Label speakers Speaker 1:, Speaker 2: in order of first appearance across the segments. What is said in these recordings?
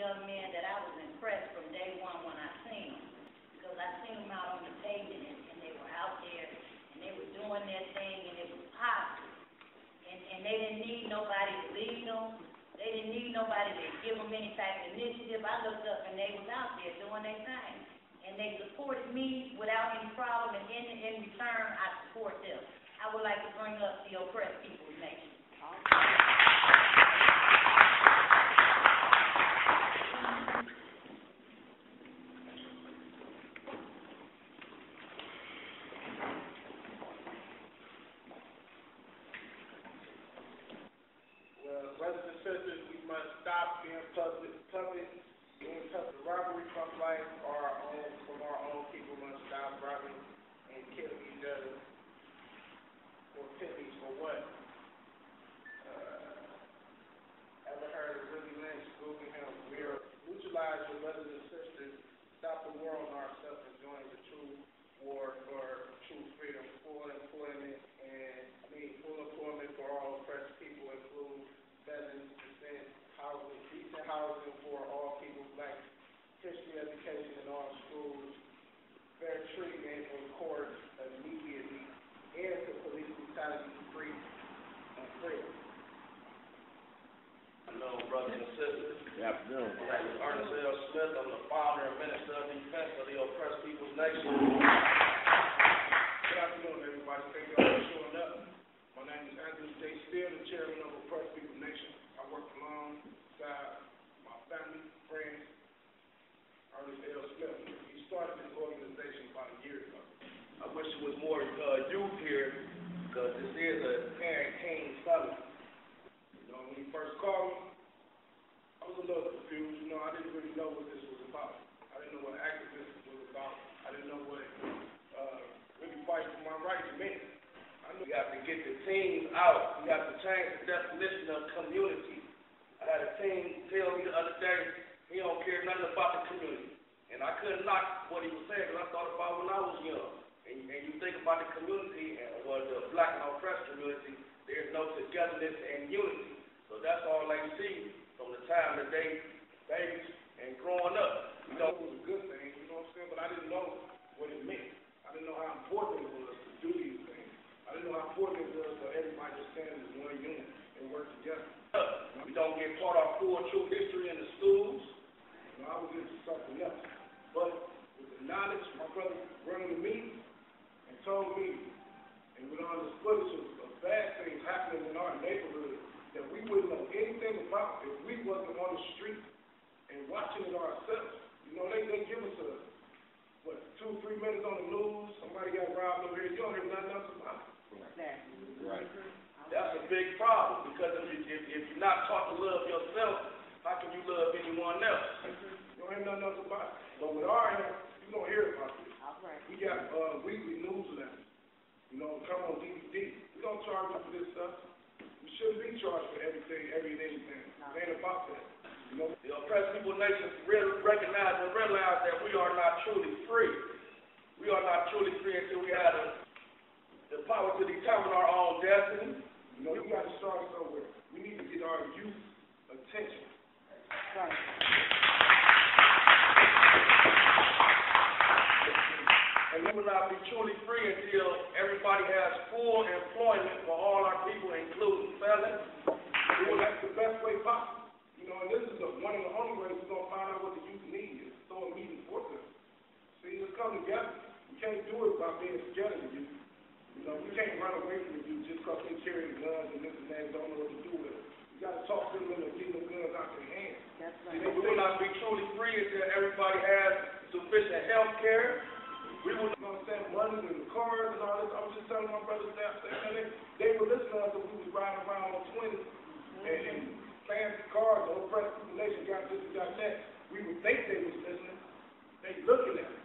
Speaker 1: young men that I was impressed from day one when I seen them. Because I seen them out on the pavement and they were out there and they were doing their thing and it was positive. And they didn't need nobody to lead them. They didn't need nobody to give them any type of initiative. I looked up and they was out there doing their thing. And they supported me without any problem, and in return, I support them. I would like to bring up the Oppressed People's Nation.
Speaker 2: Well, brothers and sisters, we must stop being doing public robbery from life. From our own people must stop robbing and killing each other for pennies for what? Ever heard of Willie Lynch, Guggenheim? We are neutralizing brothers and sisters, stop the war on ourselves and join the true war for true freedom, full employment for all oppressed people, include veterans, descent, housing, decent housing for all people, black history education in all schools, fair treatment in courts immediately, and the police brutality free and free.
Speaker 3: Hello, brothers and sisters.
Speaker 4: Good afternoon.
Speaker 3: My name is Ernest L. Smith. I'm the founder and minister of defense of the Oppressed People's Nation.
Speaker 2: Good afternoon, everybody. Thank you all for showing up. My name is Anthony J. Steele, the chairman of Oppressed People's Nation. I work alongside my family, friends, Ernest L. Smith. We started this organization about a year ago.
Speaker 3: I wish there was more youth here because this is a parent team summit.
Speaker 2: When he first called me, I was a little confused. I didn't really know what this was about. I didn't know what activism was about. I didn't know what really fighting for my rights meant.
Speaker 3: We have to get the teams out. We have to change the definition of community. I had a team tell me the other day he don't care nothing about the community. And I couldn't knock what he was saying because I thought about when I was young. And you think about the community, the black and oppressed community, there's no togetherness and unity. So that's all they see from the time that they babies and growing up.
Speaker 2: I know it was a good thing, you know what I'm saying? But I didn't know what it meant. I didn't know how important it was to do these things. I didn't know how important it was for everybody to stand as one unit and work together.
Speaker 3: We don't get taught our full true history in the schools.
Speaker 2: I was into something else. But with the knowledge my brother brought to me and told me, and with all this footage of bad things happening in our neighborhood that we wouldn't know anything about if we wasn't on the street and watching it ourselves. They give us 2-3 minutes on the news, somebody got robbed over here, you don't hear nothing else about it.
Speaker 4: Right.
Speaker 3: That's a big problem because if you're not taught to love yourself, how can you love anyone else?
Speaker 2: You don't hear nothing else about it. But with our help, you're going to hear about this. We got weekly newsletters. Come on DVD. We don't charge you for this stuff. We shouldn't be charged for everything. It ain't about that.
Speaker 3: The Oppressed People Nation recognize and realize that we are not truly free. We are not truly free until we have the power to determine our own destiny.
Speaker 2: We got to start somewhere. We need to get our youth attention.
Speaker 1: Right.
Speaker 2: And we will not be truly free until everybody has full employment for all our people, including felons. That's the best way possible. And this is one of the only ways we're going to find out what the youth need is throw a meeting for them. See, let's come together. We can't do it by being scared of the youth. We can't run away from the youth just because they carry guns and this and that and don't know what to do with it. We got to talk to them and get the guns out their hands.
Speaker 1: That's right.
Speaker 3: We will not be truly free until everybody has sufficient health care. We will
Speaker 2: money in the cars and all this. I was just telling my brothers that they were listening to us when we was riding around on 20 and fancy cars, the Oppressed People's Nation got this and got that. We would think they was listening. They looking at us.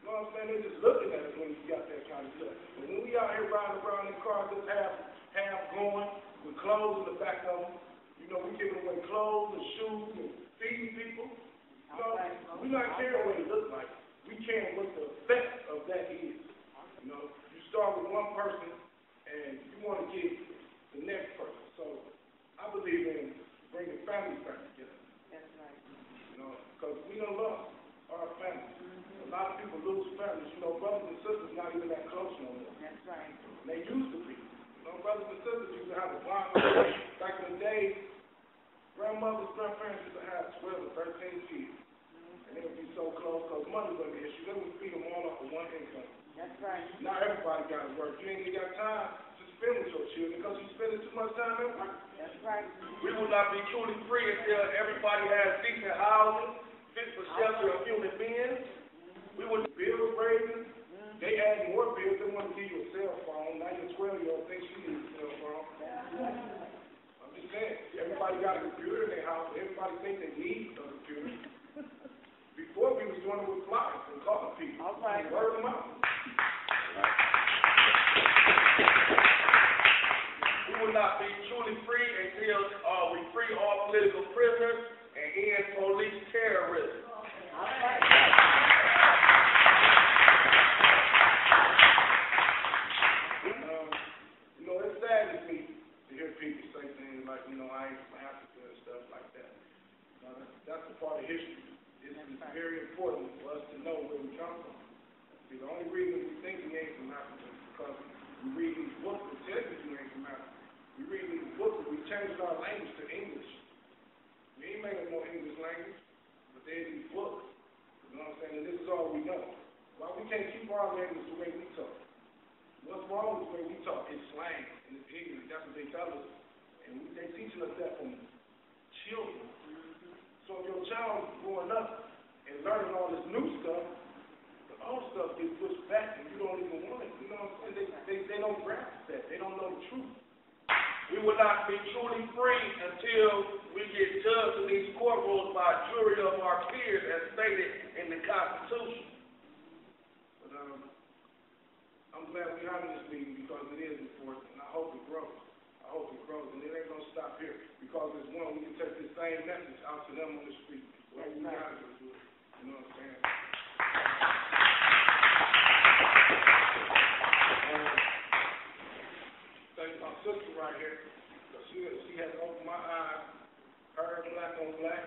Speaker 2: You know what I'm saying? They just looking at us when you got that kind of stuff. But when we out here riding around in cars just half going with clothes in the back of them, we giving away clothes and shoes and feeding people. We not caring what it looks like. We care what the effect of that is. You start with one person and you want to get the next person. So I believe in bringing families back together.
Speaker 1: That's right.
Speaker 2: we done lost our families. A lot of people lose families. You know, brothers and sisters not even that close no more.
Speaker 1: That's right.
Speaker 2: And they used to be. You know, brothers and sisters used to have a bond. Back in the day, grandmothers, grandparents used to have 12 or 13 kids. And they would be so close because money was the issue. They would feed them all off of one income.
Speaker 1: That's right.
Speaker 2: Not everybody got to work. You ain't even got time to spend with your children because you're spending too much time at work.
Speaker 1: That's right.
Speaker 3: We will not be truly free until everybody has decent housing, fit for shelter of human beings. We would bills raising. They add more bills. They want to give you a cell phone. Now your 12-year-old thinks she needs a cell phone. I'm just saying, everybody got a computer in their house. Everybody thinks they need a computer. Before we was doing it with flyers and calling people.
Speaker 1: All right.
Speaker 2: Word them out.
Speaker 3: We will not be truly free until we free all political prisoners and end police terrorism.
Speaker 1: All right.
Speaker 2: You know, it saddens me to hear people say things like, you know, I ain't from Africa and stuff like that. That's a part of history. It's very important for us to know where we come from. See, the only reason we think we ain't from Africa is because we read these books that tell you we ain't from Africa. We read these books and we changed our language to English. We ain't made up no English language, but they're these books. You know what I'm saying? And this is all we know. Why we can't keep our language the way we talk? What's wrong with the way we talk? It's slang and it's ignorant. That's what they tell us. And they're teaching us that from children. So if your child is growing up and learning all this new stuff, the old stuff gets pushed back and you don't even want it. You know what I'm saying? They don't grasp that. They don't know the truth.
Speaker 3: We will not be truly free until we get judged in these courtrooms by a jury of our peers as stated in the Constitution.
Speaker 2: But I'm glad we're having this meeting because it is important and I hope it grows. I hope it grows, and it ain't going to stop here because there's one, we can take this same message out to them on the street. Well, we got to do it. You know what I'm saying? Thank my sister right here, because she has opened my eyes. Her Black on Black,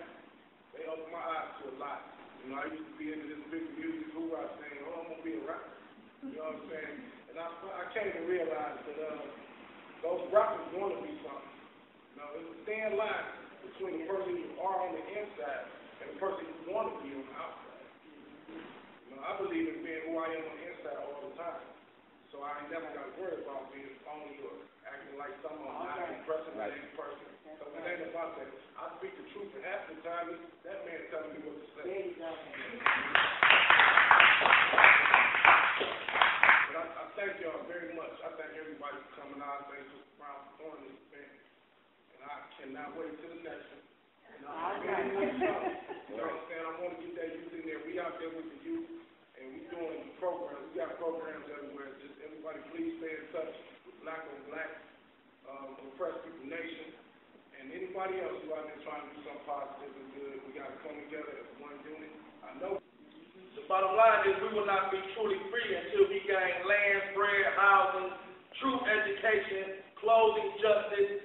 Speaker 2: they opened my eyes to a lot. You know, I used to be into this big music who I saying, oh, I'm going to be a rapper. You know what I'm saying? And I came to realize that those rappers want to be something. Now, there's a thin line between the person you are on the inside and the person you want to be on the outside. You know, I believe in being who I am on the inside all the time. So I ain't never got to worry about being phony or acting like someone not impressing that ain't person. So it ain't about that. I speak the truth, and half the time that man telling me what to say.
Speaker 1: There you go.
Speaker 2: But I thank y'all very much. I thank everybody for coming out. Thanks for Brown for throwing this event. And I cannot wait till the next one. And I'm really want to know. You understand? I want to get that youth in there. We out there with the youth, and we doing programs. We got programs everywhere. Just everybody please stay in touch with Black on Black, Oppressed People Nation, and anybody else who out there trying to do something positive and good. We got to come together as one unit. I know.
Speaker 3: The bottom line is we will not be truly free until we gain land, bread, housing, true education, clothing, justice,